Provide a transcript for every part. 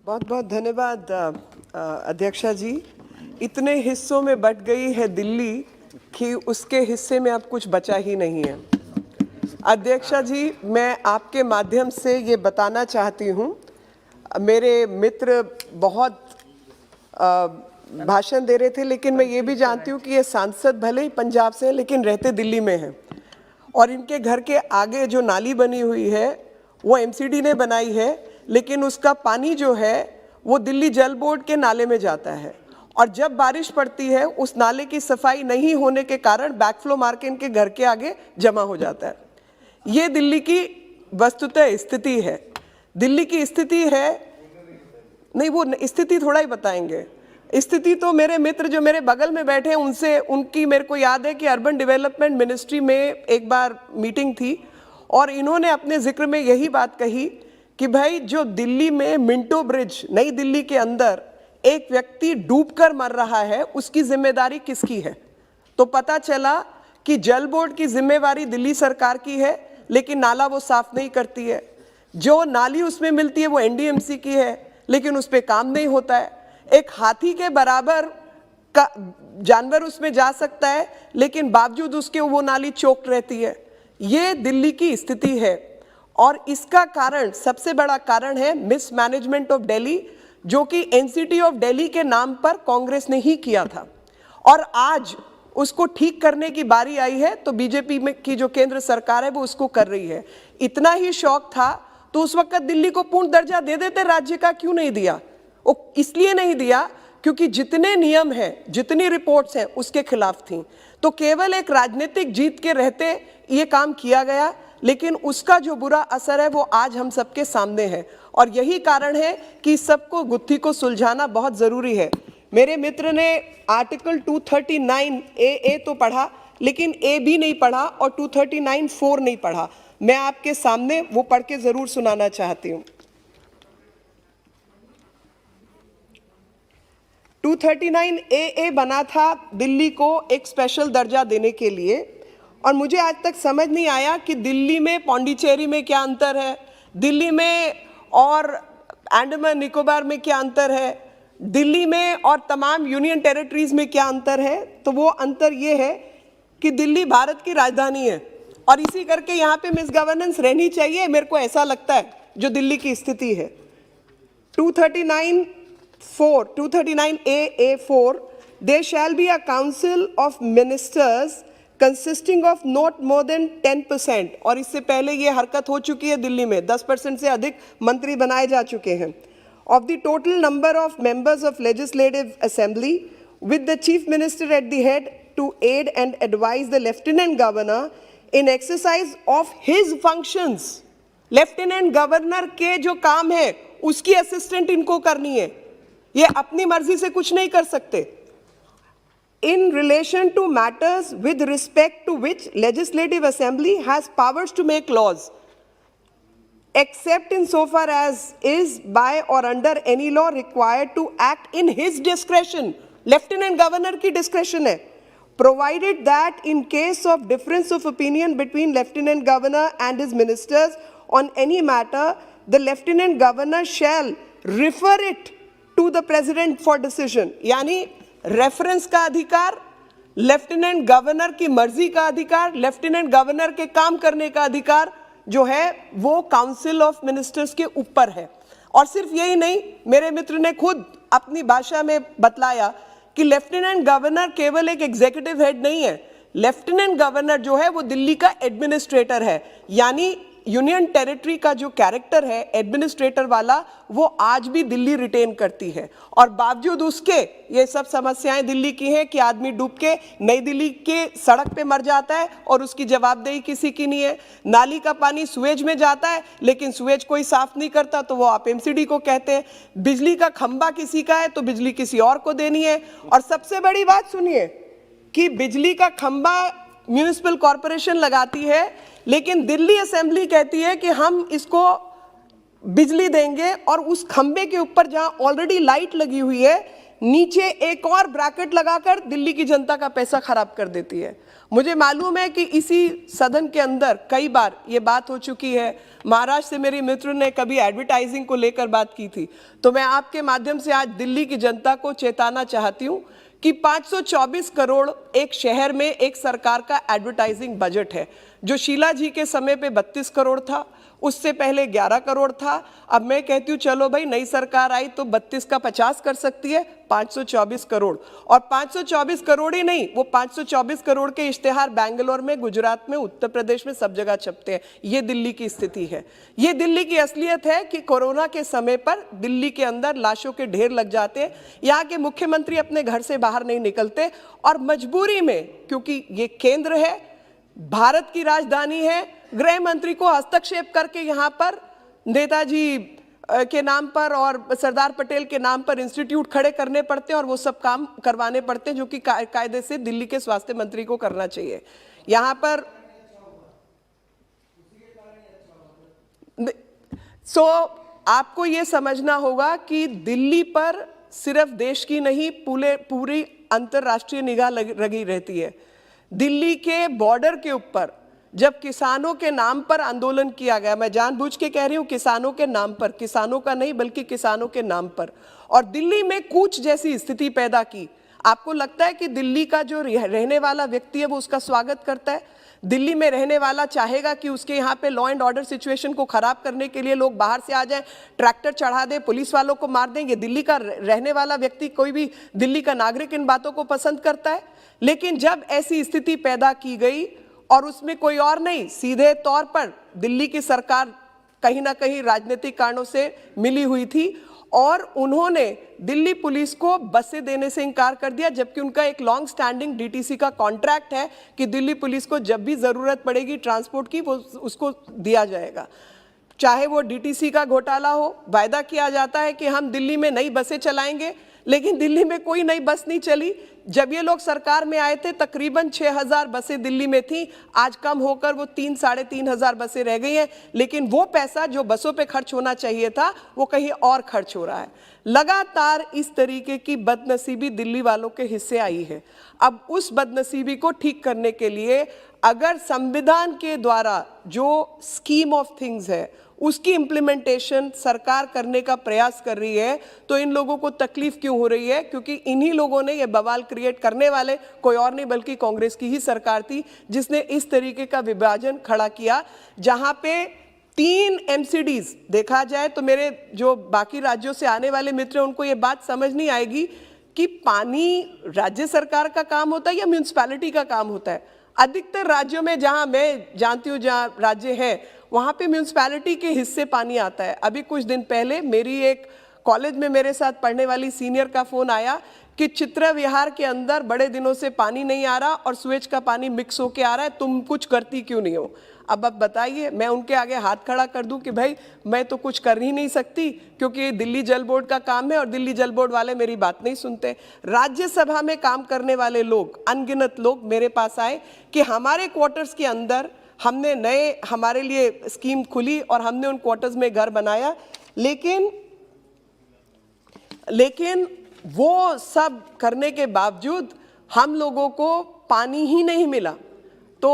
बहुत बहुत धन्यवाद अध्यक्षा जी। इतने हिस्सों में बट गई है दिल्ली कि उसके हिस्से में अब कुछ बचा ही नहीं है। अध्यक्षा जी, मैं आपके माध्यम से ये बताना चाहती हूँ, मेरे मित्र बहुत भाषण दे रहे थे, लेकिन मैं ये भी जानती हूँ कि ये सांसद भले ही पंजाब से हैं लेकिन रहते दिल्ली में हैं, और इनके घर के आगे जो नाली बनी हुई है वो एमसीडी ने बनाई है, लेकिन उसका पानी जो है वो दिल्ली जल बोर्ड के नाले में जाता है, और जब बारिश पड़ती है उस नाले की सफाई नहीं होने के कारण बैकफ्लो मार के इनके घर के आगे जमा हो जाता है। ये दिल्ली की वस्तुतः स्थिति है। दिल्ली की स्थिति है, नहीं वो स्थिति थोड़ा ही बताएंगे। स्थिति तो मेरे मित्र जो मेरे बगल में बैठे हैं उनसे, उनकी मेरे को याद है कि अर्बन डेवलपमेंट मिनिस्ट्री में एक बार मीटिंग थी और इन्होंने अपने जिक्र में यही बात कही कि भाई जो दिल्ली में मिंटो ब्रिज, नई दिल्ली के अंदर एक व्यक्ति डूबकर मर रहा है, उसकी जिम्मेदारी किसकी है? तो पता चला कि जल बोर्ड की जिम्मेवारी दिल्ली सरकार की है, लेकिन नाला वो साफ नहीं करती है। जो नाली उसमें मिलती है वो एनडीएमसी की है, लेकिन उस पर काम नहीं होता है। एक हाथी के बराबर का जानवर उसमें जा सकता है, लेकिन बावजूद उसके वो नाली चोक्ड रहती है। ये दिल्ली की स्थिति है, और इसका कारण, सबसे बड़ा कारण है मिसमैनेजमेंट ऑफ दिल्ली, जो कि एनसीटी ऑफ दिल्ली के नाम पर कांग्रेस ने ही किया था, और आज उसको ठीक करने की बारी आई है। तो बीजेपी में की जो केंद्र सरकार है वो उसको कर रही है। इतना ही शौक था तो उस वक्त दिल्ली को पूर्ण दर्जा दे देते, राज्य का क्यों नहीं दिया? वो इसलिए नहीं दिया क्योंकि जितने नियम हैं, जितनी रिपोर्ट्स हैं उसके खिलाफ थी। तो केवल एक राजनीतिक जीत के रहते ये काम किया गया, लेकिन उसका जो बुरा असर है वो आज हम सबके सामने है, और यही कारण है कि सबको गुत्थी को सुलझाना बहुत जरूरी है। मेरे मित्र ने आर्टिकल 239 तो पढ़ा, लेकिन ए भी नहीं पढ़ा और 239(4) नहीं पढ़ा। मैं आपके सामने वो पढ़ के जरूर सुनाना चाहती हूँ। 239 बना था दिल्ली को एक स्पेशल दर्जा देने के लिए, और मुझे आज तक समझ नहीं आया कि दिल्ली में पौंडीचेरी में क्या अंतर है, दिल्ली में और अंडमान निकोबार में क्या अंतर है, दिल्ली में और तमाम यूनियन टेरिटरीज में क्या अंतर है। तो वो अंतर ये है कि दिल्ली भारत की राजधानी है, और इसी करके यहाँ पे मिस गवर्नेंस रहनी चाहिए, मेरे को ऐसा लगता है, जो दिल्ली की स्थिति है। 239(4) there shall be a council of ministers consisting of not more than 10%, और इससे पहले ये हरकत हो चुकी है दिल्ली में, 10% से अधिक मंत्री बनाए जा चुके हैं, of the total number of members of legislative assembly, with the chief minister at the head to aid and advise the lieutenant governor in exercise of his functions। Lieutenant governor के जो काम है उसकी असिस्टेंट इनको करनी है, ये अपनी मर्जी से कुछ नहीं कर सकते। In relation to matters with respect to which legislative assembly has powers to make laws, except insofar as is by or under any law required to act in his discretion। Lieutenant governor की discretion है, provided that in case of difference of opinion between lieutenant governor and his ministers on any matter, the lieutenant governor shall refer it to the president for decision। यानी reference का अधिकार, lieutenant governor की मर्जी का अधिकार, lieutenant governor के काम करने का अधिकार जो है वो काउंसिल ऑफ मिनिस्टर्स के ऊपर है। और सिर्फ यही नहीं, मेरे मित्र ने खुद अपनी भाषा में बतलाया कि लेफ्टिनेंट गवर्नर केवल एक एग्जीक्यूटिव हेड नहीं है, लेफ्टिनेंट गवर्नर जो है वो दिल्ली का एडमिनिस्ट्रेटर है। यानी यूनियन टेरिटरी का जो कैरेक्टर है एडमिनिस्ट्रेटर वाला, वो आज भी दिल्ली रिटेन करती है, और बावजूद उसके ये सब समस्याएं दिल्ली की हैं कि आदमी डूब के नई दिल्ली के सड़क पे मर जाता है और उसकी जवाबदेही किसी की नहीं है। नाली का पानी सुएज में जाता है, लेकिन सुएज कोई साफ नहीं करता, तो वो आप एमसीडी को कहते हैं। बिजली का खंबा किसी का है तो बिजली किसी और को देनी है। और सबसे बड़ी बात सुनिए कि बिजली का खंबा म्यूनिसिपल कॉरपोरेशन लगाती है, लेकिन दिल्ली असेंबली कहती है कि हम इसको बिजली देंगे, और उस खंबे के ऊपर जहां ऑलरेडी लाइट लगी हुई है नीचे एक और ब्रैकेट लगाकर दिल्ली की जनता का पैसा खराब कर देती है। मुझे मालूम है कि इसी सदन के अंदर कई बार ये बात हो चुकी है। महाराष्ट्र से मेरी मित्र ने कभी एडवर्टाइजिंग को लेकर बात की थी। तो मैं आपके माध्यम से आज दिल्ली की जनता को चेताना चाहती हूँ कि 524 करोड़ एक शहर में एक सरकार का एडवर्टाइजिंग बजट है, जो शीला जी के समय पे 32 करोड़ था, उससे पहले 11 करोड़ था। अब मैं कहती हूँ चलो भाई नई सरकार आई तो 32 का 50 कर सकती है, 524 करोड़। और 524 करोड़ ही नहीं, वो 524 करोड़ के इश्तेहार बैंगलोर में, गुजरात में, उत्तर प्रदेश में सब जगह छपते हैं। ये दिल्ली की स्थिति है, ये दिल्ली की असलियत है कि कोरोना के समय पर दिल्ली के अंदर लाशों के ढेर लग जाते हैं। यहाँ के मुख्यमंत्री अपने घर से बाहर नहीं निकलते और मजबूरी में, क्योंकि ये केंद्र है, भारत की राजधानी है, गृह मंत्री को हस्तक्षेप करके यहाँ पर नेताजी के नाम पर और सरदार पटेल के नाम पर इंस्टीट्यूट खड़े करने पड़ते हैं और वो सब काम करवाने पड़ते हैं जो कि कायदे से दिल्ली के स्वास्थ्य मंत्री को करना चाहिए। यहाँ पर आपको ये समझना होगा कि दिल्ली पर सिर्फ देश की नहीं पूरी अंतर्राष्ट्रीय निगाह लगी रहती है। दिल्ली के बॉर्डर के ऊपर जब किसानों के नाम पर आंदोलन किया गया, मैं जानबूझ के कह रही हूं किसानों के नाम पर, किसानों का नहीं बल्कि किसानों के नाम पर, और दिल्ली में कूच जैसी स्थिति पैदा की। आपको लगता है कि दिल्ली का जो रहने वाला व्यक्ति है वो उसका स्वागत करता है? दिल्ली में रहने वाला चाहेगा कि उसके यहाँ पे लॉ एंड ऑर्डर सिचुएशन को खराब करने के लिए लोग बाहर से आ जाएं, ट्रैक्टर चढ़ा दें, पुलिस वालों को मार दें? ये दिल्ली का रहने वाला व्यक्ति, कोई भी दिल्ली का नागरिक इन बातों को पसंद करता है? लेकिन जब ऐसी स्थिति पैदा की गई और उसमें कोई और नहीं, सीधे तौर पर दिल्ली की सरकार कहीं ना कहीं राजनीतिक कारणों से मिली हुई थी और उन्होंने दिल्ली पुलिस को बसें देने से इनकार कर दिया, जबकि उनका एक लॉन्ग स्टैंडिंग डीटीसी का कॉन्ट्रैक्ट है कि दिल्ली पुलिस को जब भी जरूरत पड़ेगी ट्रांसपोर्ट की वो उसको दिया जाएगा। चाहे वो डीटीसी का घोटाला हो, वायदा किया जाता है कि हम दिल्ली में नई बसें चलाएंगे, लेकिन दिल्ली में कोई नई बस नहीं चली। जब ये लोग सरकार में आए थे तकरीबन 6000 बसें दिल्ली में थी, आज कम होकर वो 3-3,500 बसें रह गई हैं। लेकिन वो पैसा जो बसों पे खर्च होना चाहिए था वो कहीं और खर्च हो रहा है। लगातार इस तरीके की बदनसीबी दिल्ली वालों के हिस्से आई है। अब उस बदनसीबी को ठीक करने के लिए अगर संविधान के द्वारा जो स्कीम ऑफ थिंग्स है उसकी इम्प्लीमेंटेशन सरकार करने का प्रयास कर रही है, तो इन लोगों को तकलीफ क्यों हो रही है? क्योंकि इन्हीं लोगों ने ये बवाल क्रिएट करने वाले कोई और नहीं बल्कि कांग्रेस की ही सरकार थी जिसने इस तरीके का विभाजन खड़ा किया, जहां पे 3 MCDs देखा जाए तो मेरे जो बाकी राज्यों से आने वाले मित्र हैं उनको ये बात समझ नहीं आएगी कि पानी राज्य सरकार का काम होता है या म्यूनिसिपैलिटी का काम होता है। अधिकतर राज्यों में जहां मैं जानती हूँ, जहाँ राज्य है वहाँ पे म्यूनिसिपैलिटी के हिस्से पानी आता है। अभी कुछ दिन पहले मेरी एक कॉलेज में मेरे साथ पढ़ने वाली सीनियर का फ़ोन आया कि चित्रा विहार के अंदर बड़े दिनों से पानी नहीं आ रहा और सुएज का पानी मिक्स होके आ रहा है, तुम कुछ करती क्यों नहीं हो? अब बताइए, मैं उनके आगे हाथ खड़ा कर दूं कि भाई मैं तो कुछ कर ही नहीं सकती क्योंकि ये दिल्ली जल बोर्ड का काम है और दिल्ली जल बोर्ड वाले मेरी बात नहीं सुनते। राज्यसभा में काम करने वाले लोग, अनगिनत लोग मेरे पास आए कि हमारे क्वार्टर्स के अंदर हमने नए हमारे लिए स्कीम खुली और हमने उन क्वार्टर्स में घर बनाया, लेकिन वो सब करने के बावजूद हम लोगों को पानी ही नहीं मिला। तो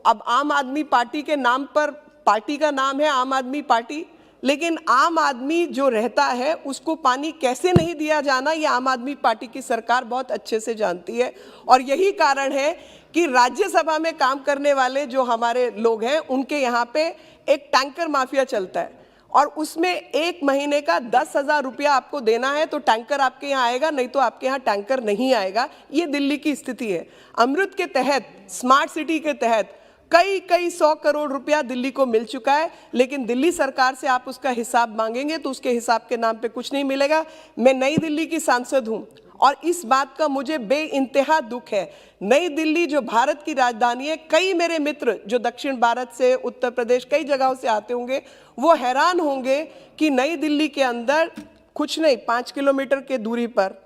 अब आम आदमी पार्टी के नाम पर, पार्टी का नाम है आम आदमी पार्टी, लेकिन आम आदमी जो रहता है उसको पानी कैसे नहीं दिया जाना ये आम आदमी पार्टी की सरकार बहुत अच्छे से जानती है। और यही कारण है कि राज्यसभा में काम करने वाले जो हमारे लोग हैं उनके यहाँ पे एक टैंकर माफिया चलता है और उसमें 1 महीने का 10,000 रुपया आपको देना है तो टैंकर आपके यहाँ आएगा, नहीं तो आपके यहाँ टैंकर नहीं आएगा। ये दिल्ली की स्थिति है। अमृत के तहत, स्मार्ट सिटी के तहत कई 100 करोड़ रुपया दिल्ली को मिल चुका है, लेकिन दिल्ली सरकार से आप उसका हिसाब मांगेंगे तो उसके हिसाब के नाम पे कुछ नहीं मिलेगा। मैं नई दिल्ली की सांसद हूँ और इस बात का मुझे बेइंतहा दुख है। नई दिल्ली जो भारत की राजधानी है, कई मेरे मित्र जो दक्षिण भारत से, उत्तर प्रदेश, कई जगहों से आते होंगे, वो हैरान होंगे कि नई दिल्ली के अंदर कुछ नहीं 5 किलोमीटर के दूरी पर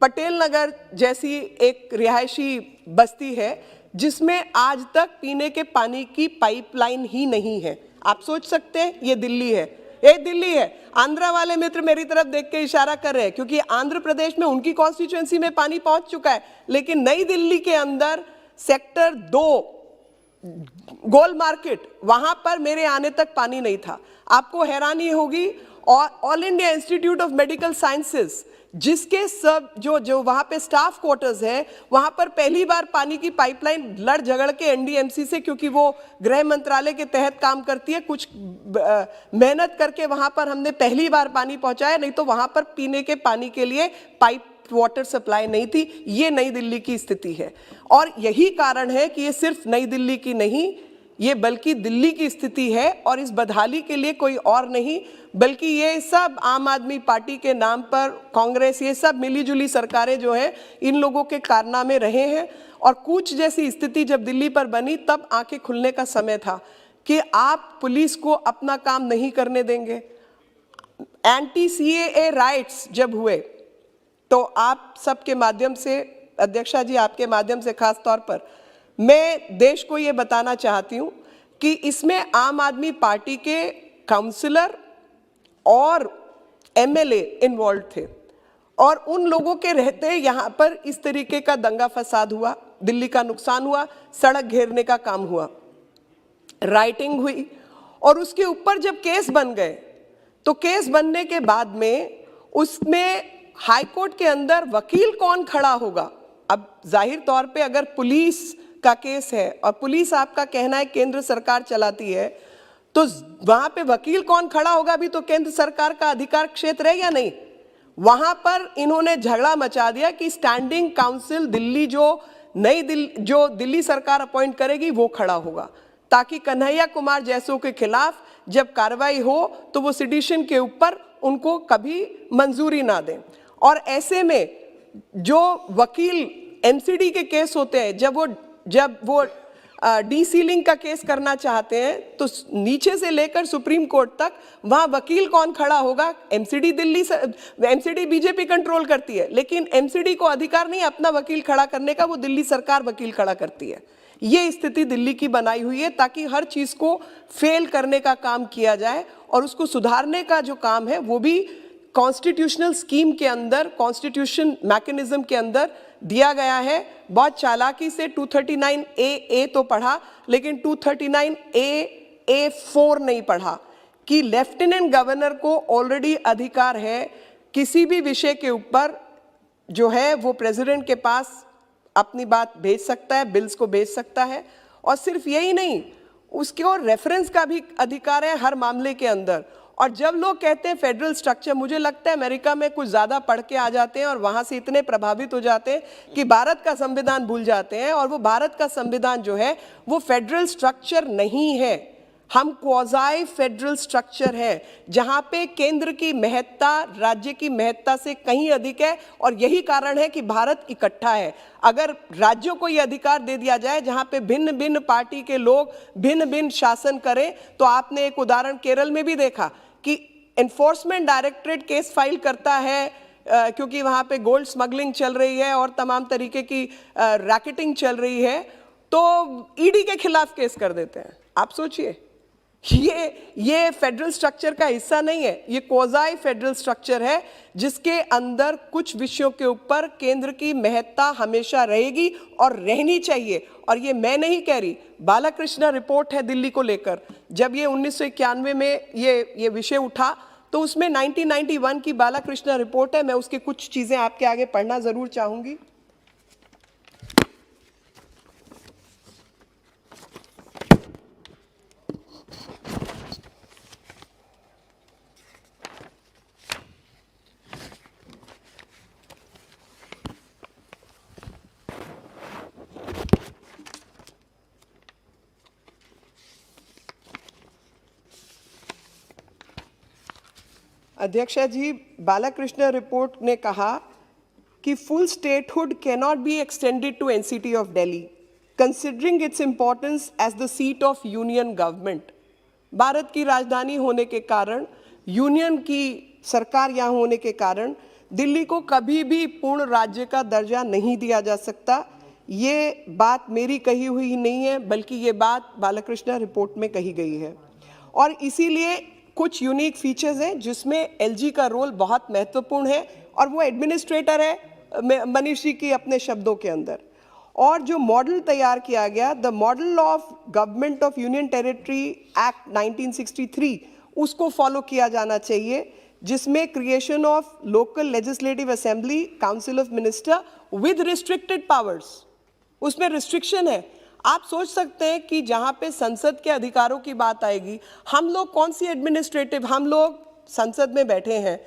पटेल नगर जैसी एक रिहायशी बस्ती है जिसमें आज तक पीने के पानी की पाइपलाइन ही नहीं है। आप सोच सकते हैं ये दिल्ली है। ये दिल्ली है। आंध्रा वाले मित्र मेरी तरफ देख के इशारा कर रहे हैं, क्योंकि आंध्र प्रदेश में उनकी कॉन्स्टिट्यूएंसी में पानी पहुंच चुका है, लेकिन नई दिल्ली के अंदर सेक्टर 2 गोल मार्केट, वहां पर मेरे आने तक पानी नहीं था। आपको हैरानी होगी, और all India institute of medical sciences, जिसके सब जो वहां पे स्टाफ क्वार्टर्स है, वहां पर पहली बार पानी की पाइपलाइन लड़ झगड़ के एनडीएमसी से, क्योंकि वो गृह मंत्रालय के तहत काम करती है, कुछ मेहनत करके वहां पर हमने पहली बार पानी पहुंचाया, नहीं तो वहां पर पीने के पानी के लिए पाइप वाटर सप्लाई नहीं थी। ये नई दिल्ली की स्थिति है, और यही कारण है कि ये सिर्फ नई दिल्ली की नहीं, ये बल्कि दिल्ली की स्थिति है, और इस बदहाली के लिए कोई और नहीं बल्कि ये सब आम आदमी पार्टी के नाम पर कांग्रेस, ये सब मिलीजुली सरकारें जो हैं, इन लोगों के कारनामे रहे हैं। और कूच जैसी स्थिति जब दिल्ली पर बनी, तब आंखें खुलने का समय था कि आप पुलिस को अपना काम नहीं करने देंगे। एंटी सीएए राइट्स जब हुए, तो आप सबके माध्यम से, अध्यक्षा जी आपके माध्यम से खास तौर पर मैं देश को ये बताना चाहती हूँ कि इसमें आम आदमी पार्टी के काउंसलर और एमएलए इन्वॉल्व थे, और उन लोगों के रहते यहाँ पर इस तरीके का दंगा फसाद हुआ, दिल्ली का नुकसान हुआ, सड़क घेरने का काम हुआ, राइटिंग हुई, और उसके ऊपर जब केस बन गए, तो केस बनने के बाद में उसमें हाईकोर्ट के अंदर वकील कौन खड़ा होगा। अब जाहिर तौर पे अगर पुलिस का केस है और पुलिस आपका कहना है केंद्र सरकार चलाती है, तो वहां पे वकील कौन खड़ा होगा भी तो केंद्र सरकार का अधिकार क्षेत्र है या नहीं। वहां पर इन्होंने झगड़ा मचा दिया कि स्टैंडिंग काउंसिल दिल्ली जो दिल्ली सरकार अपॉइंट करेगी वो खड़ा होगा, ताकि कन्हैया कुमार जैसों के खिलाफ जब कार्रवाई हो तो वो सिडिशन के ऊपर उनको कभी मंजूरी ना दें। और ऐसे में जो वकील एमसीडी के केस होते हैं, जब वो डीसीलिंग का केस करना चाहते हैं, तो नीचे से लेकर सुप्रीम कोर्ट तक वहां वकील कौन खड़ा होगा। एमसीडी बीजेपी कंट्रोल करती है, लेकिन एमसीडी को अधिकार नहीं अपना वकील खड़ा करने का, वो दिल्ली सरकार वकील खड़ा करती है। ये स्थिति दिल्ली की बनाई हुई है, ताकि हर चीज को फेल करने का काम किया जाए, और उसको सुधारने का जो काम है वो भी कॉन्स्टिट्यूशनल स्कीम के अंदर, कॉन्स्टिट्यूशन मैकेनिज्म के अंदर दिया गया है। बहुत चालाकी से 239A तो पढ़ा, लेकिन 239A4 नहीं पढ़ा, कि लेफ्टिनेंट गवर्नर को ऑलरेडी अधिकार है किसी भी विषय के ऊपर जो है वो प्रेसिडेंट के पास अपनी बात भेज सकता है, बिल्स को भेज सकता है। और सिर्फ यही नहीं, उसके और रेफरेंस का भी अधिकार है हर मामले के अंदर। और जब लोग कहते हैं फेडरल स्ट्रक्चर, मुझे लगता है अमेरिका में कुछ ज़्यादा पढ़ के आ जाते हैं और वहाँ से इतने प्रभावित हो जाते हैं कि भारत का संविधान भूल जाते हैं। और वो भारत का संविधान जो है वो फेडरल स्ट्रक्चर नहीं है, हम क्वाज़ाई फेडरल स्ट्रक्चर है, जहाँ पे केंद्र की महत्ता राज्य की महत्ता से कहीं अधिक है। और यही कारण है कि भारत इकट्ठा है। अगर राज्यों को ये अधिकार दे दिया जाए जहाँ पे भिन्न भिन्न पार्टी के लोग भिन्न भिन्न शासन करें, तो आपने एक उदाहरण केरल में भी देखा कि एनफोर्समेंट डायरेक्टरेट केस फाइल करता है क्योंकि वहाँ पे गोल्ड स्मगलिंग चल रही है और तमाम तरीके की रैकेटिंग चल रही है, तो ईडी के खिलाफ केस कर देते हैं। आप सोचिए, ये फेडरल स्ट्रक्चर का हिस्सा नहीं है, ये क्वाज़ाई फेडरल स्ट्रक्चर है, जिसके अंदर कुछ विषयों के ऊपर केंद्र की महत्ता हमेशा रहेगी और रहनी चाहिए। और ये मैं नहीं कह रही, बालाकृष्ण रिपोर्ट है दिल्ली को लेकर। जब ये 1991 में ये विषय उठा, तो उसमें 1991 की बालाकृष्ण रिपोर्ट है। मैं उसकी कुछ चीजें आपके आगे पढ़ना जरूर चाहूंगी। अध्यक्षा जी, बालाकृष्ण रिपोर्ट ने कहा कि full statehood cannot be extended to NCT of Delhi considering its importance as the seat of union government. Bharat की राजधानी होने के कारण, यूनियन की सरकार यहाँ होने के कारण दिल्ली को कभी भी पूर्ण राज्य का दर्जा नहीं दिया जा सकता। ये बात मेरी कही हुई नहीं है, बल्कि ये बात बालाकृष्ण रिपोर्ट में कही गई है। और इसीलिए कुछ यूनिक फीचर्स हैं जिसमें एलजी का रोल बहुत महत्वपूर्ण है और वो एडमिनिस्ट्रेटर है मनीष जी की अपने शब्दों के अंदर। और जो मॉडल तैयार किया गया, the model of government of union territory act 1963, उसको फॉलो किया जाना चाहिए, जिसमें creation of local legislative assembly, council of minister with restricted powers, उसमें रिस्ट्रिक्शन है। आप सोच सकते हैं कि जहां पे संसद के अधिकारों की बात आएगी, हम लोग कौन सी एडमिनिस्ट्रेटिव, हम लोग संसद में बैठे हैं,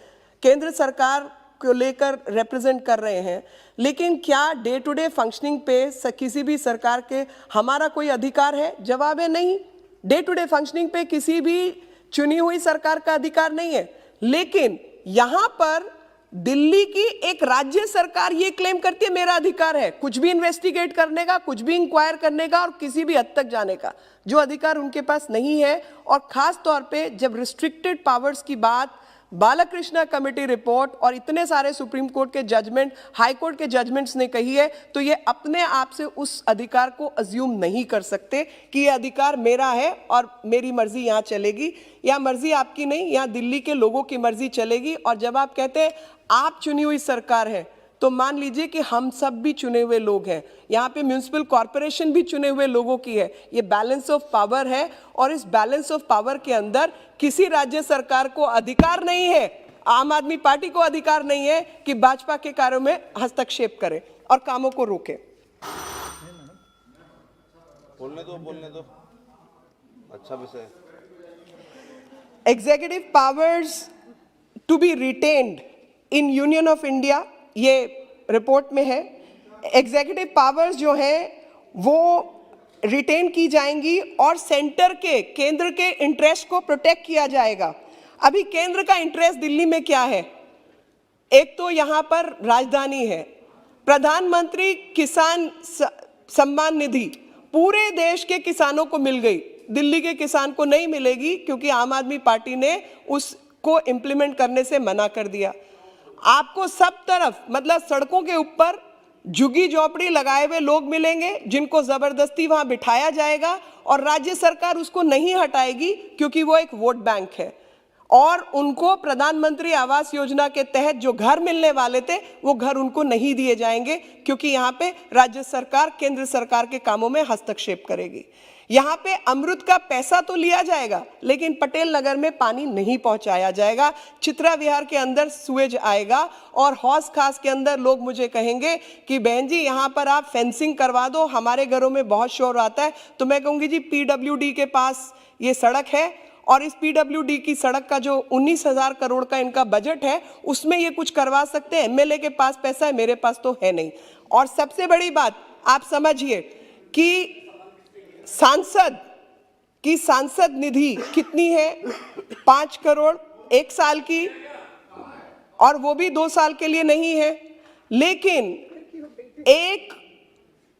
केंद्र सरकार को लेकर रिप्रेजेंट कर रहे हैं, लेकिन क्या डे टू डे फंक्शनिंग पे किसी भी सरकार के हमारा कोई अधिकार है? जवाब है नहीं। डे टू डे फंक्शनिंग पे किसी भी चुनी हुई सरकार का अधिकार नहीं है। लेकिन यहां पर दिल्ली की एक राज्य सरकार ये क्लेम करती है मेरा अधिकार है कुछ भी इन्वेस्टिगेट करने का, कुछ भी इंक्वायर करने का और किसी भी हद तक जाने का, जो अधिकार उनके पास नहीं है। और खास तौर पे जब रिस्ट्रिक्टेड पावर्स की बात, बालाकृष्ण कमेटी रिपोर्ट और इतने सारे सुप्रीम कोर्ट के जजमेंट, हाई कोर्ट के जजमेंट्स ने कही है, तो ये अपने आप से उस अधिकार को अज्यूम नहीं कर सकते कि ये अधिकार मेरा है और मेरी मर्जी यहाँ चलेगी, या मर्जी आपकी नहीं, यहाँ दिल्ली के लोगों की मर्जी चलेगी। और जब आप कहते हैं आप चुनी हुई सरकार है, तो मान लीजिए कि हम सब भी चुने हुए लोग हैं, यहाँ पे म्यूनिसिपल कॉरपोरेशन भी चुने हुए लोगों की है। ये बैलेंस ऑफ पावर है और इस बैलेंस ऑफ पावर के अंदर किसी राज्य सरकार को अधिकार नहीं है, आम आदमी पार्टी को अधिकार नहीं है कि भाजपा के कार्यों में हस्तक्षेप करे और कामों को रोके। बोलने दो, अच्छा विषय। Executive powers to be retained in union of India, ये रिपोर्ट में है। एग्जीक्यूटिव पावर्स जो है वो रिटेन की जाएंगी और सेंटर के, केंद्र के इंटरेस्ट को प्रोटेक्ट किया जाएगा। अभी केंद्र का इंटरेस्ट दिल्ली में क्या है? एक तो यहाँ पर राजधानी है, प्रधानमंत्री किसान सम्मान निधि पूरे देश के किसानों को मिल गई, दिल्ली के किसान को नहीं मिलेगी क्योंकि आम आदमी पार्टी ने उसको इम्प्लीमेंट करने से मना कर दिया। आपको सब तरफ मतलब सड़कों के ऊपर झुग्गी झोपड़ी लगाए हुए लोग मिलेंगे जिनको जबरदस्ती वहां बिठाया जाएगा और राज्य सरकार उसको नहीं हटाएगी क्योंकि वो एक वोट बैंक है। और उनको प्रधानमंत्री आवास योजना के तहत जो घर मिलने वाले थे वो घर उनको नहीं दिए जाएंगे क्योंकि यहाँ पे राज्य सरकार केंद्र सरकार के कामों में हस्तक्षेप करेगी। यहाँ पे अमृत का पैसा तो लिया जाएगा लेकिन पटेल नगर में पानी नहीं पहुंचाया जाएगा, चित्रा विहार के अंदर सुएज आएगा और हौस खास के अंदर लोग मुझे कहेंगे कि बहन जी यहाँ पर आप फेंसिंग करवा दो, हमारे घरों में बहुत शोर आता है। तो मैं कहूँगी जी पीडब्ल्यूडी के पास ये सड़क है और इस पीडब्ल्यूडी की सड़क का जो 19,000 करोड़ का इनका बजट है उसमें ये कुछ करवा सकते हैं। एमएलए के पास पैसा है, मेरे पास तो है नहीं। और सबसे बड़ी बात आप समझिए कि सांसद की सांसद निधि कितनी है? 5 करोड़ 1 साल की, और वो भी 2 साल के लिए नहीं है। लेकिन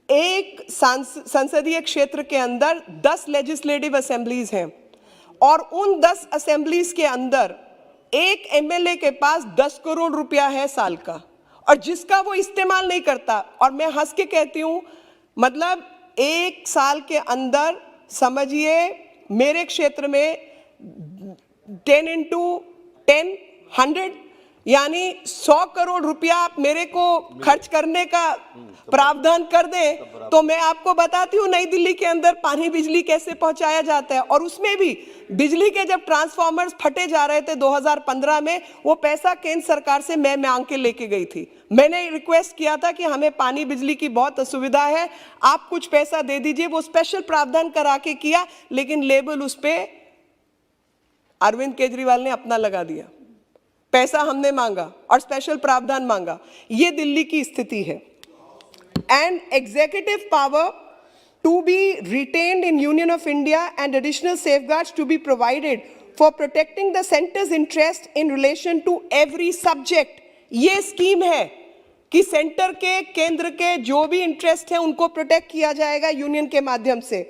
एक संसदीय क्षेत्र के अंदर 10 लेजिस्लेटिव असेंबलीज हैं और उन 10 असेंबलीज के अंदर एक एमएलए के पास 10 करोड़ रुपया है साल का और जिसका वो इस्तेमाल नहीं करता। और मैं हंस के कहती हूं, मतलब 1 साल के अंदर समझिए मेरे क्षेत्र में 10 into 10 100 यानी 100 करोड़ रुपया आप मेरे को खर्च करने का प्रावधान कर दें तो मैं आपको बताती हूँ नई दिल्ली के अंदर पानी बिजली कैसे पहुंचाया जाता है। और उसमें भी बिजली के जब ट्रांसफार्मर्स फटे जा रहे थे 2015 में, वो पैसा केंद्र सरकार से मैं मांग के लेके गई थी। मैंने रिक्वेस्ट किया था कि हमें पानी बिजली की बहुत असुविधा है, आप कुछ पैसा दे दीजिए। वो स्पेशल प्रावधान करा के किया लेकिन लेबल उस पे अरविंद केजरीवाल ने अपना लगा दिया। पैसा हमने मांगा और स्पेशल प्रावधान मांगा। ये दिल्ली की स्थिति है। And executive power to be retained in union of India and additional safeguards to be provided for protecting the centre's interest in relation to every subject. ये स्कीम है कि सेंटर के, केंद्र के जो भी इंटरेस्ट है उनको प्रोटेक्ट किया जाएगा यूनियन के माध्यम से।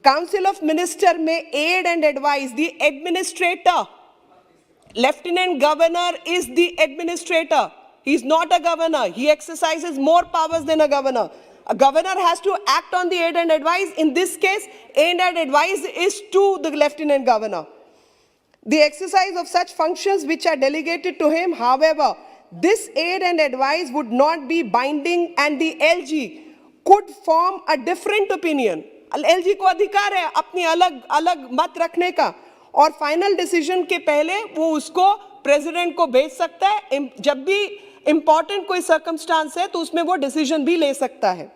काउंसिल ऑफ मिनिस्टर में aid and advice the administrator, Lieutenant Governor is the administrator. He is not a governor. He exercises more powers than a governor. A governor has to act on the aid and advice. In this case, aid and advice is to the Lieutenant Governor. the exercise of such functions which are delegated to him. However, this aid and advice would not be binding and the LG could form a different opinion. LG को अधिकार है अपनी अलग अलग मत रखने का और फाइनल डिसीजन के पहले वो उसको प्रेसिडेंट को भेज सकता है। जब भी इंपॉर्टेंट कोई सर्कमस्टांस है तो उसमें वो डिसीजन भी ले सकता है।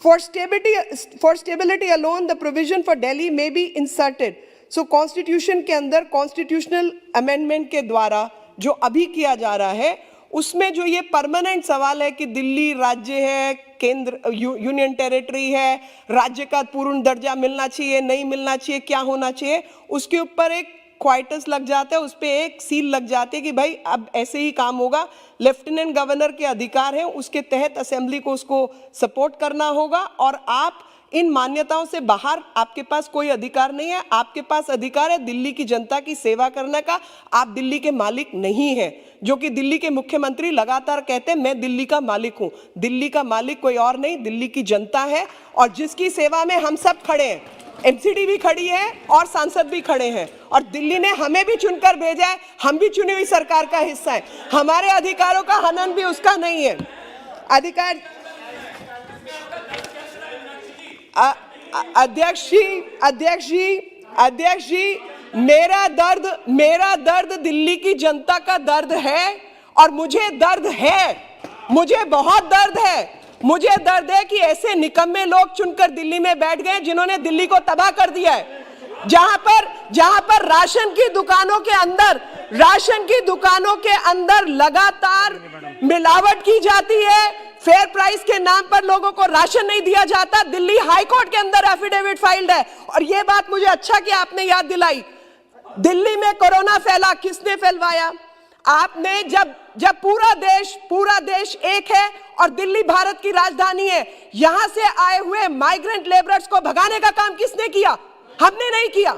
For stability alone, the provision for Delhi may be inserted. So constitution के अंदर कॉन्स्टिट्यूशनल अमेंडमेंट के द्वारा जो अभी किया जा रहा है उसमें जो ये परमानेंट सवाल है कि दिल्ली राज्य है, केंद्र यूनियन टेरिटरी है, राज्य का पूर्ण दर्जा मिलना चाहिए, नहीं मिलना चाहिए, क्या होना चाहिए, उसके ऊपर एक क्वाइटस लग जाता है, उस पर एक सील लग जाती है कि भाई अब ऐसे ही काम होगा। लेफ्टिनेंट गवर्नर के अधिकार हैं, उसके तहत असेंबली को उसको सपोर्ट करना होगा और आप इन मान्यताओं से बाहर आपके पास कोई अधिकार नहीं है। आपके पास अधिकार है दिल्ली की जनता की सेवा करने का। आप दिल्ली के मालिक नहीं हैं, जो कि दिल्ली के मुख्यमंत्री लगातार कहते हैं मैं दिल्ली का मालिक हूं। दिल्ली का मालिक कोई और नहीं, दिल्ली की जनता है और जिसकी सेवा में हम सब खड़े हैं। एमसीडी भी खड़ी है और सांसद भी खड़े हैं और दिल्ली ने हमें भी चुनकर भेजा है, हम भी चुनी हुई सरकार का हिस्सा है। हमारे अधिकारों का हनन भी उसका नहीं है। अधिकार अध्यक्ष जी, मेरा दर्द दिल्ली की जनता का दर्द है और मुझे दर्द है, मुझे बहुत दर्द है। मुझे दर्द है कि ऐसे निकम्मे लोग चुनकर दिल्ली में बैठ गए जिन्होंने दिल्ली को तबाह कर दिया है। जहां पर राशन की दुकानों के अंदर लगातार मिलावट की जाती है, फेयर प्राइस के नाम पर लोगों को राशन नहीं दिया जाता। दिल्ली हाई कोर्ट के अंदर एफिडेविट फाइल्ड है और यह बात मुझे अच्छा कि आपने याद दिलाई। दिल्ली में कोरोना फैला, किसने फैलवाया? आपने जब पूरा देश एक है और दिल्ली भारत की राजधानी है, यहां से आए हुए माइग्रेंट लेबरर्स को भगाने का काम किसने किया? हमने नहीं किया।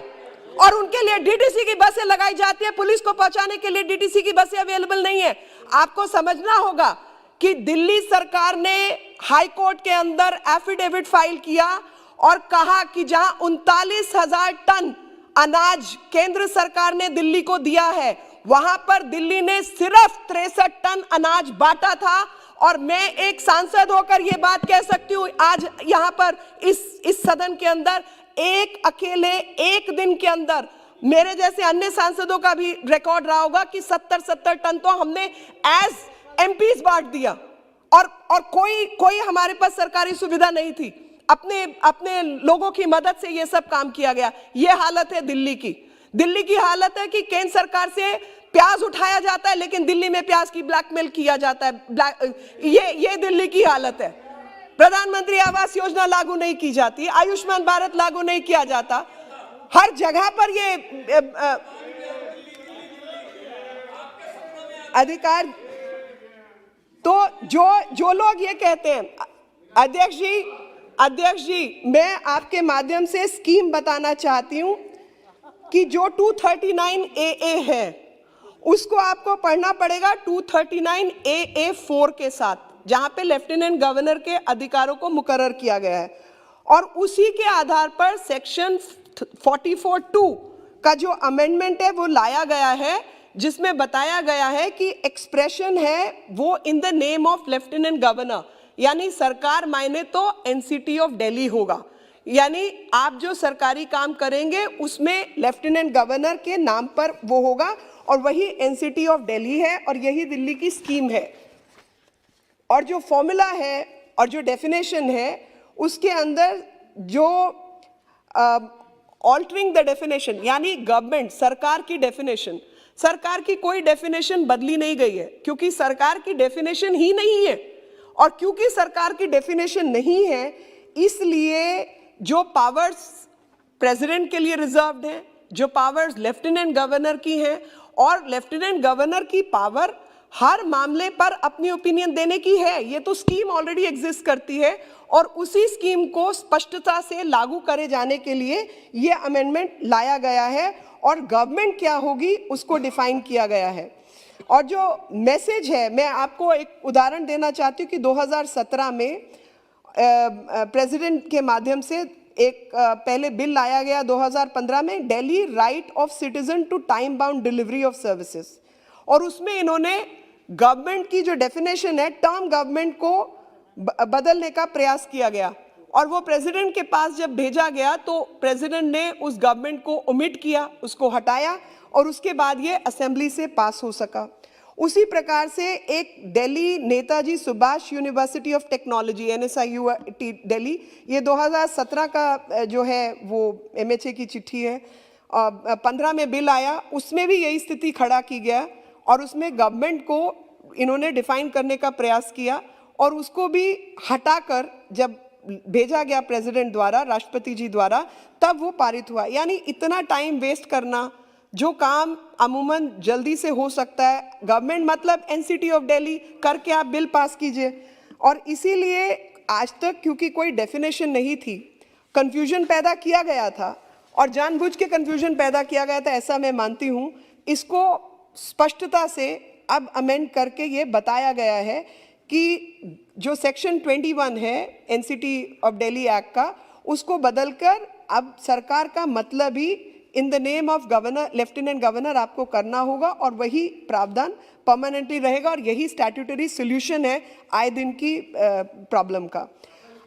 और उनके लिए डीटीसी की बसें लगाई जाती है, पुलिस को पहुंचाने के लिए डीटीसी की बसें अवेलेबल नहीं है। आपको समझना होगा कि दिल्ली सरकार ने हाई कोर्ट के अंदर एफिडेविट फाइल किया और कहा कि जहां 39,000 टन अनाज केंद्र सरकार ने दिल्ली को दिया है, वहां पर दिल्ली ने सिर्फ 63 टन अनाज बांटा था। और मैं एक सांसद होकर यह बात कह सकती हूं आज यहां पर इस सदन के अंदर, एक अकेले एक दिन के अंदर मेरे जैसे अन्य सांसदों का भी रिकॉर्ड रहा होगा कि 70 टन तो हमने एज एमपीज बांट दिया और कोई हमारे पास सरकारी सुविधा नहीं थी। अपने लोगों की मदद से ये सब काम किया गया। ये हालत है दिल्ली की हालत है कि केंद्र सरकार से प्याज उठाया जाता है लेकिन दिल्ली में प्याज की ब्लैकमेल किया जाता है। ये दिल्ली की हालत है। प्रधानमंत्री आवास योजना लागू नहीं की जाती, आयुष्मान भारत लागू नहीं किया जाता। हर जगह पर ये अधिकार, तो जो लोग ये कहते हैं, अध्यक्ष जी मैं आपके माध्यम से स्कीम बताना चाहती हूं कि जो 239AA है उसको आपको पढ़ना पड़ेगा 239AA4 के साथ, जहां पे लेफ्टिनेंट गवर्नर के अधिकारों को मुकर्रर किया गया है और उसी के आधार पर सेक्शन 44(2) का जो अमेंडमेंट है वो लाया गया है, जिसमें बताया गया है कि एक्सप्रेशन है वो इन the name of lieutenant governor, यानी सरकार मायने तो एनसीटी ऑफ दिल्ली होगा, यानी आप जो सरकारी काम करेंगे उसमें लेफ्टिनेंट गवर्नर के नाम पर वो होगा और वही एनसीटी ऑफ दिल्ली है और यही दिल्ली की स्कीम है। और जो फॉर्मूला है और जो डेफिनेशन है उसके अंदर जो ऑल्टरिंग द डेफिनेशन, यानी गवर्नमेंट सरकार की डेफिनेशन, सरकार की कोई डेफिनेशन बदली नहीं गई है क्योंकि सरकार की डेफिनेशन ही नहीं है। और क्योंकि सरकार की डेफिनेशन नहीं है इसलिए जो पावर्स प्रेसिडेंट के लिए रिजर्व्ड हैं, जो पावर्स लेफ्टिनेंट गवर्नर की हैं और लेफ्टिनेंट गवर्नर की पावर हर मामले पर अपनी ओपिनियन देने की है, ये तो स्कीम ऑलरेडी एग्जिस्ट करती है और उसी स्कीम को स्पष्टता से लागू करे जाने के लिए ये अमेंडमेंट लाया गया है और गवर्नमेंट क्या होगी उसको डिफाइन किया गया है। और जो मैसेज है, मैं आपको एक उदाहरण देना चाहती हूँ कि 2017 में प्रेसिडेंट के माध्यम से पहले बिल लाया गया 2015 में, Delhi right of citizen to time bound delivery of services, और उसमें इन्होंने गवर्नमेंट की जो डेफिनेशन है टर्म गवर्नमेंट को बदलने का प्रयास किया गया, और वो प्रेसिडेंट के पास जब भेजा गया तो प्रेसिडेंट ने उस गवर्नमेंट को ओमिट किया, उसको हटाया, और उसके बाद ये असेंबली से पास हो सका। उसी प्रकार से एक Delhi Netaji Subhash university of technology NSIU Delhi, ये 2017 का जो है वो MHA की चिट्ठी है, 15 में बिल आया, उसमें भी यही स्थिति खड़ा की गया, और उसमें गवर्नमेंट को इन्होंने डिफाइन करने का प्रयास किया, और उसको भी हटाकर जब भेजा गया प्रेसिडेंट द्वारा, राष्ट्रपति जी द्वारा, तब वो पारित हुआ। यानी इतना टाइम वेस्ट करना, जो काम अमूमन जल्दी से हो सकता है, गवर्नमेंट मतलब NCT ऑफ दिल्ली करके आप बिल पास कीजिए। और इसीलिए आज तक क्योंकि कोई डेफिनेशन नहीं थी, कंफ्यूजन पैदा किया गया था, और जानबूझ के कंफ्यूजन पैदा किया गया था, ऐसा मैं मानती हूँ। इसको स्पष्टता से अब अमेंड करके ये बताया गया है कि जो सेक्शन 21 है NCT ऑफ दिल्ली एक्ट का, उसको बदलकर अब सरकार का मतलब ही in the name of governor, lieutenant governor आपको करना होगा, और वही प्रावधान परमानेंटली रहेगा, और यही स्टैट्यूटरी सोल्यूशन है आए दिन की प्रॉब्लम का।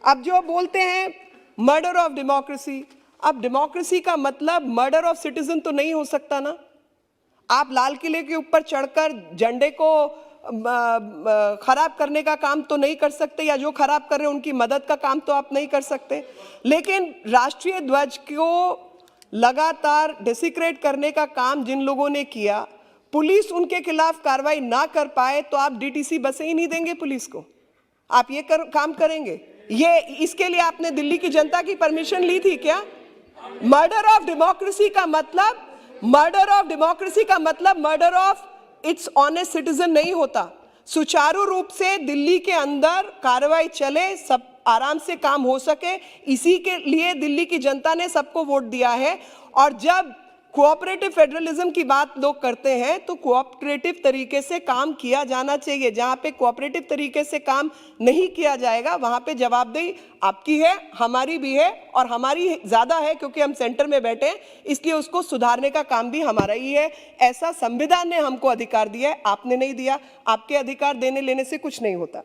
अब जो बोलते हैं मर्डर ऑफ डेमोक्रेसी, अब डेमोक्रेसी का मतलब मर्डर ऑफ सिटीजन तो नहीं हो सकता ना। आप लाल किले के ऊपर चढ़कर झंडे को खराब करने का काम तो नहीं कर सकते, या जो खराब कर रहे हैं उनकी मदद का काम तो आप नहीं कर सकते, लेकिन राष्ट्रीय ध्वज को लगातार डिसिक्रेट करने का काम जिन लोगों ने किया, पुलिस उनके खिलाफ कार्रवाई ना कर पाए तो आप DTC बसें ही नहीं देंगे पुलिस को, आप ये काम करेंगे? ये इसके लिए आपने दिल्ली की जनता की परमिशन ली थी क्या? मर्डर ऑफ डेमोक्रेसी का मतलब, मर्डर ऑफ डेमोक्रेसी का मतलब murder of its honest citizen नहीं होता। सुचारू रूप से दिल्ली के अंदर कार्रवाई चले, सब आराम से काम हो सके, इसी के लिए दिल्ली की जनता ने सबको वोट दिया है। और जब कोऑपरेटिव फेडरलिज्म की बात लोग करते हैं तो कोऑपरेटिव तरीके से काम किया जाना चाहिए। जहां पे कोऑपरेटिव तरीके से काम नहीं किया जाएगा वहां पे जवाबदेही आपकी है, हमारी भी है, और हमारी ज्यादा है क्योंकि हम सेंटर में बैठे हैं, इसलिए उसको सुधारने का काम भी हमारा ही है। ऐसा संविधान ने हमको अधिकार दिया है, आपने नहीं दिया। आपके अधिकार देने लेने से कुछ नहीं होता।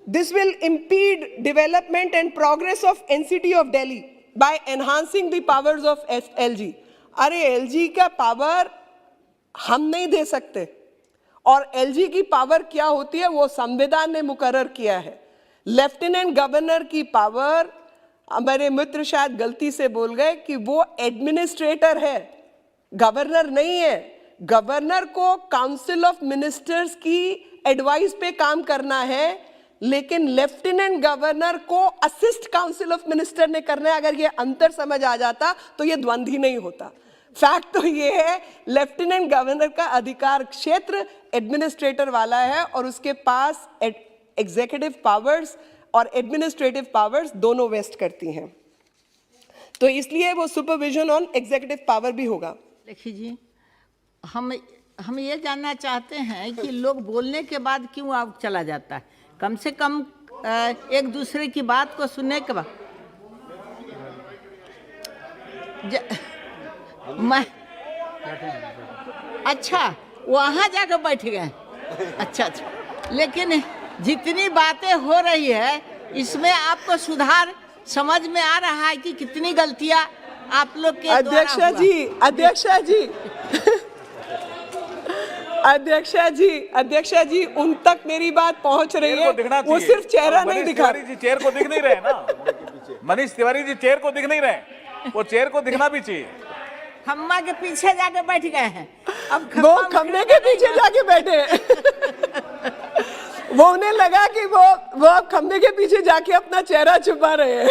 This will impede development and progress of NCT of Delhi by enhancing the powers of LG. अरे LG का पावर हम नहीं दे सकते, और LG की पावर क्या होती है वो संविधान ने मुकर्रर किया है। लेफ्टिनेंट गवर्नर की पावर, हमारे मित्र शायद गलती से बोल गए कि वो एडमिनिस्ट्रेटर है, गवर्नर नहीं है। गवर्नर को काउंसिल ऑफ मिनिस्टर्स की एडवाइस पे काम करना है, लेकिन लेफ्टिनेंट गवर्नर को असिस्ट काउंसिल ऑफ मिनिस्टर ने करना है। अगर ये अंतर समझ आ जाता तो ये द्वंद्व ही नहीं होता। फैक्ट तो ये है, लेफ्टिनेंट गवर्नर का अधिकार क्षेत्र एडमिनिस्ट्रेटर वाला है, और उसके पास एग्जीक्यूटिव पावर्स और एडमिनिस्ट्रेटिव पावर्स दोनों वेस्ट करती हैं, तो इसलिए वो सुपरविजन ऑन एग्जीक्यूटिव पावर भी होगा। देखिए जी, हम ये जानना चाहते हैं कि लोग बोलने के बाद क्यों आप चला जाता है? कम से कम एक दूसरे की बात को सुनने के बाद मैं अच्छा वहाँ जाकर बैठ गए। अच्छा, लेकिन जितनी बातें हो रही है इसमें आपको सुधार समझ में आ रहा है कि कितनी गलतियां आप लोग के अध्यक्षा जी, उन तक मेरी बात पहुंच रही है। वो सिर्फ चेहरा नहीं दिखा रही। चेयर को दिख नहीं रहे ना, मनीष तिवारी जी चेयर को दिख नहीं रहे, वो चेयर को दिखना भी चाहिए। खम्मा के पीछे जाके बैठ गए हैं, अब वो खम्मे के पीछे जाके बैठे हैं। वो उन्हें लगा कि वो खम्मे के पीछे जाके अपना चेहरा छुपा रहे हैं।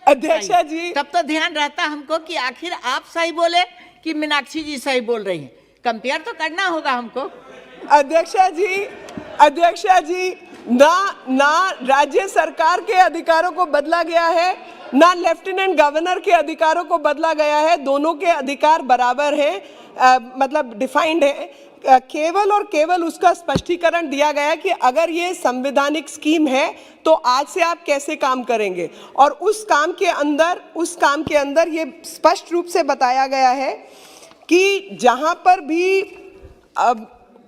अध्यक्षा जी, तब तो ध्यान रहता हमको कि आखिर आप सही बोले कि मीनाक्षी जी सही बोल रही हैं, कंपेयर तो करना होगा हमको। अध्यक्षा जी, ना राज्य सरकार के अधिकारों को बदला गया है, ना लेफ्टिनेंट गवर्नर के अधिकारों को बदला गया है, दोनों के अधिकार बराबर हैं। मतलब डिफाइंड है, केवल और केवल उसका स्पष्टीकरण दिया गया कि अगर ये संवैधानिक स्कीम है तो आज से आप कैसे काम करेंगे, और उस काम के अंदर ये स्पष्ट रूप से बताया गया है कि जहां पर भी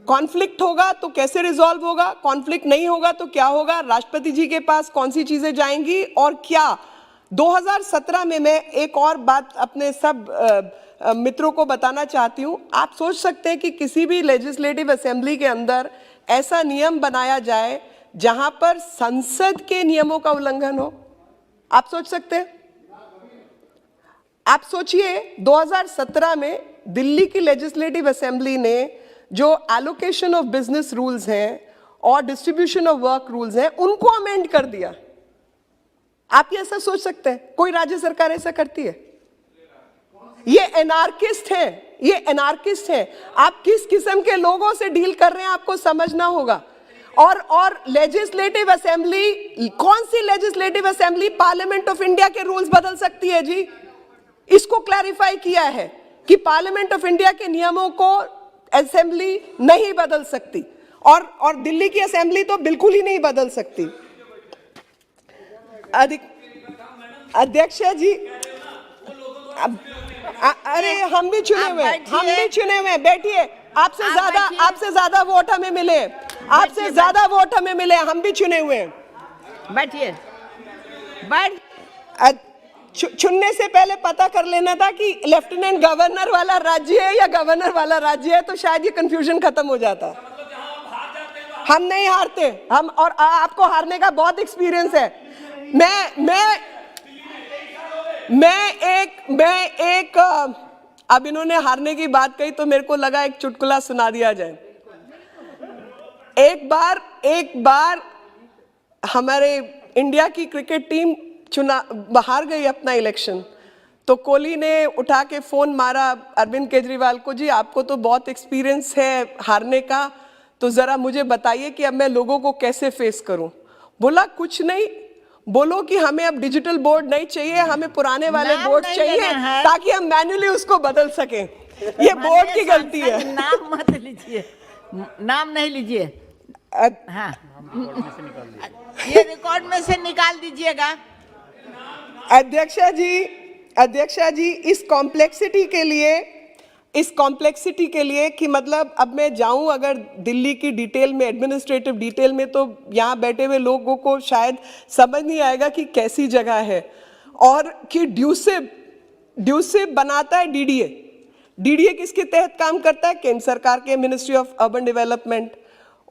कॉन्फ्लिक्ट होगा तो कैसे रिजॉल्व होगा, कॉन्फ्लिक्ट नहीं होगा तो क्या होगा, राष्ट्रपति जी के पास कौन सी चीजें जाएंगी और क्या। 2017 में मैं एक और बात अपने सब मित्रों को बताना चाहती हूं। आप सोच सकते हैं कि किसी भी लेजिस्लेटिव असेंबली के अंदर ऐसा नियम बनाया जाए जहां पर संसद के नियमों का उल्लंघन हो। आप सोच सकते हैं? आप सोचिए 2017 में दिल्ली की लेजिस्लेटिव असेंबली ने जो एलोकेशन ऑफ बिजनेस रूल्स हैं और डिस्ट्रीब्यूशन ऑफ वर्क रूल्स हैं उनको अमेंड कर दिया। आप ये ऐसा सोच सकते हैं? कोई राज्य सरकार ऐसा करती है? ये एनार्किस्ट हैं, ये एनार्किस्ट हैं। आप किस किस्म के लोगों से डील कर रहे हैं आपको समझना होगा। और लेजिस्लेटिव असेंबली, कौन सी legislative assembly parliament of India के रूल्स बदल सकती है जी? इसको क्लैरिफाई किया है कि पार्लियामेंट ऑफ इंडिया के नियमों को असेंबली नहीं बदल सकती, और दिल्ली की असेंबली तो बिल्कुल ही नहीं बदल सकती। अध्यक्ष जी, अरे हम भी चुने हुए हैं, बैठिए। आपसे ज्यादा वोट हमें मिले, आपसे ज्यादा वोट हमें मिले, हम भी चुने हुए हैं। बैठिए। चुनने से पहले पता कर लेना था कि लेफ्टिनेंट गवर्नर वाला राज्य है या गवर्नर वाला राज्य है, तो शायद ये कंफ्यूजन खत्म हो जाता। हम नहीं हारते, हम, और आपको हारने का बहुत एक्सपीरियंस है। मैं एक अब इन्होंने हारने की बात कही तो मेरे को लगा एक चुटकुला सुना दिया जाए। एक बार हमारे इंडिया की क्रिकेट टीम हार गई अपना इलेक्शन, तो कोहली ने उठा के फोन मारा अरविंद केजरीवाल को, जी आपको तो बहुत एक्सपीरियंस है हारने का, तो जरा मुझे बताइए कि अब मैं लोगों को कैसे फेस करूं। बोला कुछ नहीं, बोलो कि हमें अब डिजिटल बोर्ड नहीं चाहिए, हमें पुराने वाले बोर्ड चाहिए ताकि हम मैन्युअली उसको बदल सकें। ये बोर्ड की गलती है। नाम मत लीजिए, नाम नहीं लीजिए। हाँ, ये रिकॉर्ड में से निकाल दीजिएगा। अध्यक्षा जी, इस कॉम्प्लेक्सिटी के लिए कि मतलब अब मैं जाऊं अगर दिल्ली की डिटेल में, एडमिनिस्ट्रेटिव डिटेल में, तो यहाँ बैठे हुए लोगों को शायद समझ नहीं आएगा कि कैसी जगह है, और कि ड्यूसिव बनाता है डीडीए किसके तहत काम करता है? केंद्र सरकार के मिनिस्ट्री ऑफ अर्बन डेवलपमेंट।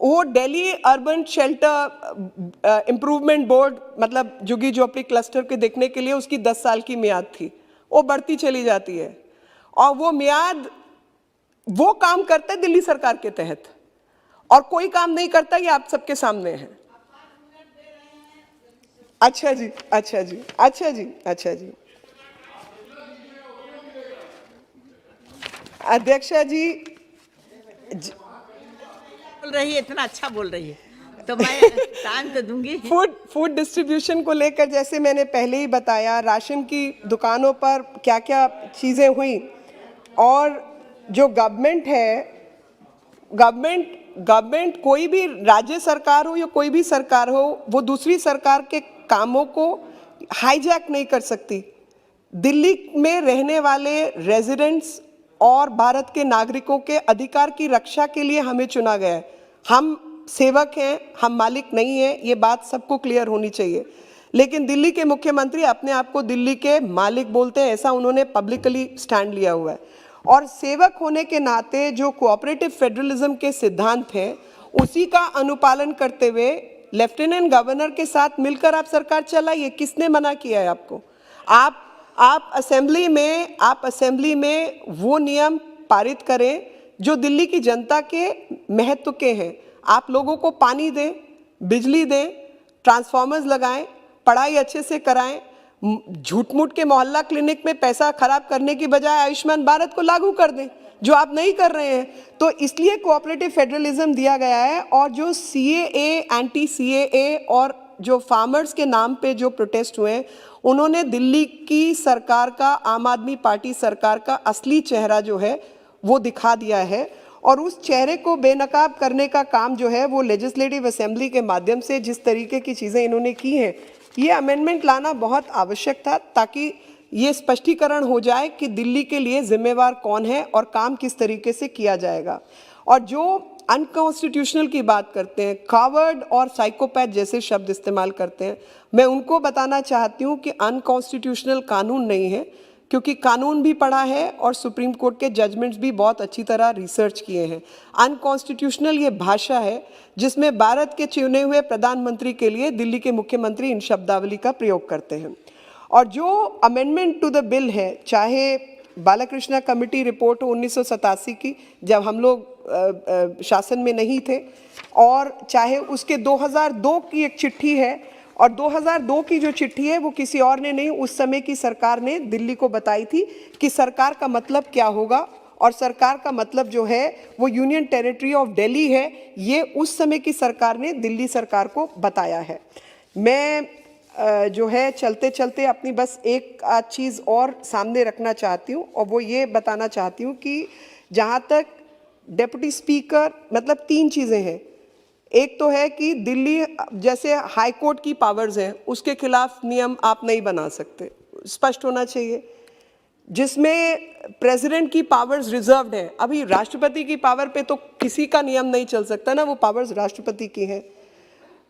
वो Delhi urban shelter improvement board, मतलब झुग्गी झोपड़ी क्लस्टर के देखने के लिए उसकी 10 साल की मियाद थी, वो बढ़ती चली जाती है, और वो मियाद वो काम करता है दिल्ली सरकार के तहत, और कोई काम नहीं करता, ये आप सबके सामने है। अच्छा जी। अध्यक्षा जी बोल रही है, इतना अच्छा बोल रही है, तो मैं टाइम तो दूंगी। फूड डिस्ट्रीब्यूशन को लेकर जैसे मैंने पहले ही बताया, राशन की दुकानों पर क्या क्या चीज़ें हुई, और जो गवर्नमेंट है, गवर्नमेंट कोई भी राज्य सरकार हो या कोई भी सरकार हो, वो दूसरी सरकार के कामों को हाईजैक नहीं कर सकती। दिल्ली में रहने वाले रेजिडेंट्स और भारत के नागरिकों के अधिकार की रक्षा के लिए हमें चुना गया है। हम सेवक हैं, हम मालिक नहीं हैं, ये बात सबको क्लियर होनी चाहिए। लेकिन दिल्ली के मुख्यमंत्री अपने आप को दिल्ली के मालिक बोलते हैं, ऐसा उन्होंने पब्लिकली स्टैंड लिया हुआ है, और सेवक होने के नाते जो कोऑपरेटिव फेडरलिज्म के सिद्धांत हैं उसी का अनुपालन करते हुए लेफ्टिनेंट गवर्नर के साथ मिलकर आप सरकार चलाइए। किसने मना किया है आपको? आप असेंबली में वो नियम पारित करें जो दिल्ली की जनता के महत्व के हैं। आप लोगों को पानी दें, बिजली दें, ट्रांसफार्मर्स लगाएं, पढ़ाई अच्छे से कराएं, झूठ मूठ के मोहल्ला क्लिनिक में पैसा खराब करने की बजाय आयुष्मान भारत को लागू कर दें, जो आप नहीं कर रहे हैं। तो इसलिए कोऑपरेटिव फेडरलिज्म दिया गया है। और जो CAA, एंटी CAA और जो फार्मर्स के नाम पे जो प्रोटेस्ट हुए, उन्होंने दिल्ली की सरकार का, आम आदमी पार्टी सरकार का असली चेहरा जो है वो दिखा दिया है। और उस चेहरे को बेनकाब करने का काम जो है वो लेजिस्लेटिव असेंबली के माध्यम से जिस तरीके की चीज़ें इन्होंने की हैं, ये अमेंडमेंट लाना बहुत आवश्यक था ताकि ये स्पष्टीकरण हो जाए कि दिल्ली के लिए जिम्मेवार कौन है और काम किस तरीके से किया जाएगा। और जो अनकॉन्स्टिट्यूशनल की बात करते हैं, कावर्ड और साइकोपैथ जैसे शब्द इस्तेमाल करते हैं, मैं उनको बताना चाहती हूँ कि अनकॉन्स्टिट्यूशनल कानून नहीं है, क्योंकि कानून भी पढ़ा है और सुप्रीम कोर्ट के जजमेंट्स भी बहुत अच्छी तरह रिसर्च किए हैं। अनकॉन्स्टिट्यूशनल ये भाषा है जिसमें भारत के चुने हुए प्रधानमंत्री के लिए दिल्ली के मुख्यमंत्री इन शब्दावली का प्रयोग करते हैं। और जो अमेंडमेंट टू द बिल है, चाहे बालाकृष्ण कमेटी रिपोर्ट हो 1987 की, जब हम लोग शासन में नहीं थे, और चाहे उसके 2002 की एक चिट्ठी है, और 2002 की जो चिट्ठी है वो किसी और ने नहीं, उस समय की सरकार ने दिल्ली को बताई थी कि सरकार का मतलब क्या होगा, और सरकार का मतलब जो है वो यूनियन टेरिटरी ऑफ दिल्ली है। ये उस समय की सरकार ने दिल्ली सरकार को बताया है। मैं जो है चलते चलते अपनी बस एक चीज़ और सामने रखना चाहती हूँ, और वो ये बताना चाहती हूँ कि जहाँ तक डिप्टी स्पीकर, मतलब 3 चीज़ें हैं। एक तो है कि दिल्ली जैसे हाई कोर्ट की पावर्स हैं, उसके खिलाफ नियम आप नहीं बना सकते, स्पष्ट होना चाहिए। जिसमें प्रेसिडेंट की पावर्स रिजर्व्ड हैं, अभी राष्ट्रपति की पावर पे तो किसी का नियम नहीं चल सकता ना, वो पावर्स राष्ट्रपति की हैं।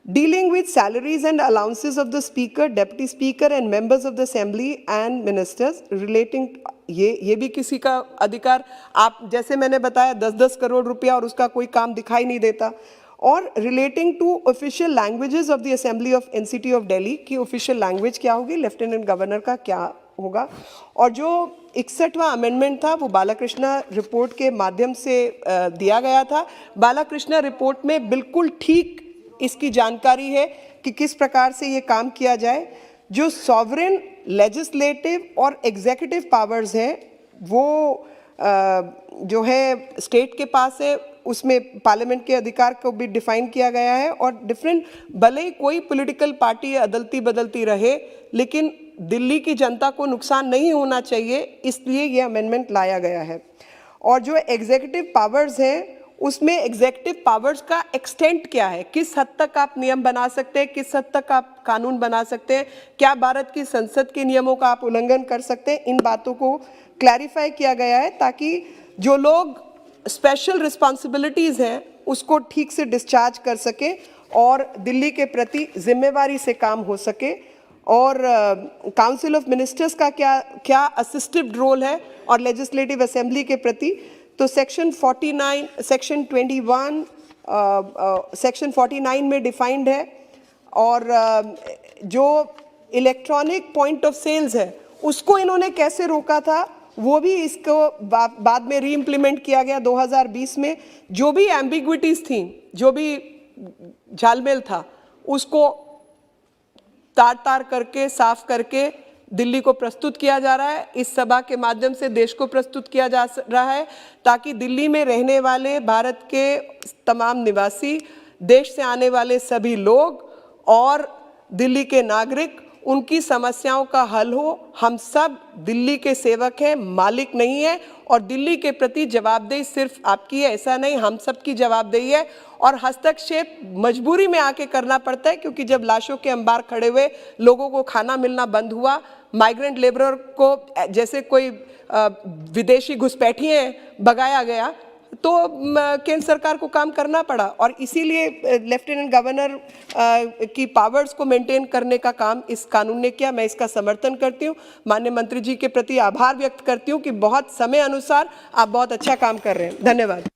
Dealing with salaries and allowances of the speaker, deputy speaker and members of the assembly and ministers relating, ये भी किसी का अधिकार, आप जैसे मैंने बताया 10-10 करोड़ रुपया और उसका कोई काम दिखाई नहीं देता। और relating to official languages of the assembly of NCT of Delhi, की ऑफिशियल लैंग्वेज क्या होगी, लेफ्टिनेंट गवर्नर का क्या होगा। और जो 61वां अमेंडमेंट था वो बालाकृष्ण रिपोर्ट के माध्यम से दिया गया था। बालाकृष्ण रिपोर्ट में बिल्कुल ठीक इसकी जानकारी है कि किस प्रकार से ये काम किया जाए। जो सॉवरेन, लेजिस्लेटिव और एग्जीक्यूटिव पावर्स हैं वो जो है स्टेट के पास है, उसमें पार्लियामेंट के अधिकार को भी डिफाइन किया गया है। और डिफरेंट, भले ही कोई पॉलिटिकल पार्टी अदलती बदलती रहे, लेकिन दिल्ली की जनता को नुकसान नहीं होना चाहिए, इसलिए ये अमेंडमेंट लाया गया है। और जो एग्जीक्यूटिव पावर्स हैं उसमें एग्जीक्यूटिव पावर्स का एक्सटेंट क्या है, किस हद तक आप नियम बना सकते हैं, किस हद तक आप कानून बना सकते हैं, क्या भारत की संसद के नियमों का आप उल्लंघन कर सकते हैं, इन बातों को क्लैरिफाई किया गया है ताकि जो लोग स्पेशल रिस्पॉन्सिबिलिटीज़ हैं उसको ठीक से डिस्चार्ज कर सके और दिल्ली के प्रति जिम्मेवारी से काम हो सके। और काउंसिल ऑफ मिनिस्टर्स का क्या असिस्टिव रोल है और लेजिस्लेटिव असेंबली के प्रति, तो सेक्शन 49, सेक्शन 21, सेक्शन 49 में डिफाइंड है। और जो इलेक्ट्रॉनिक पॉइंट ऑफ सेल्स है उसको इन्होंने कैसे रोका था, वो भी इसको बाद में री इम्प्लीमेंट किया गया 2020 में। जो भी एम्बिग्विटीज थी, जो भी झालमेल था, उसको तार करके, साफ करके दिल्ली को प्रस्तुत किया जा रहा है। इस सभा के माध्यम से देश को प्रस्तुत किया जा रहा है ताकि दिल्ली में रहने वाले भारत के तमाम निवासी, देश से आने वाले सभी लोग और दिल्ली के नागरिक, उनकी समस्याओं का हल हो। हम सब दिल्ली के सेवक हैं, मालिक नहीं है। और दिल्ली के प्रति जवाबदेही सिर्फ आपकी है ऐसा नहीं, हम सब की जवाबदेही है। और हस्तक्षेप मजबूरी में आके करना पड़ता है, क्योंकि जब लाशों के अंबार खड़े हुए, लोगों को खाना मिलना बंद हुआ, माइग्रेंट लेबरर को जैसे कोई विदेशी घुसपैठिए भगाया गया, तो केंद्र सरकार को काम करना पड़ा। और इसीलिए लेफ्टिनेंट गवर्नर की पावर्स को मेंटेन करने का काम इस कानून ने किया। मैं इसका समर्थन करती हूँ। माननीय मंत्री जी के प्रति आभार व्यक्त करती हूँ कि बहुत समय अनुसार आप बहुत अच्छा काम कर रहे हैं। धन्यवाद।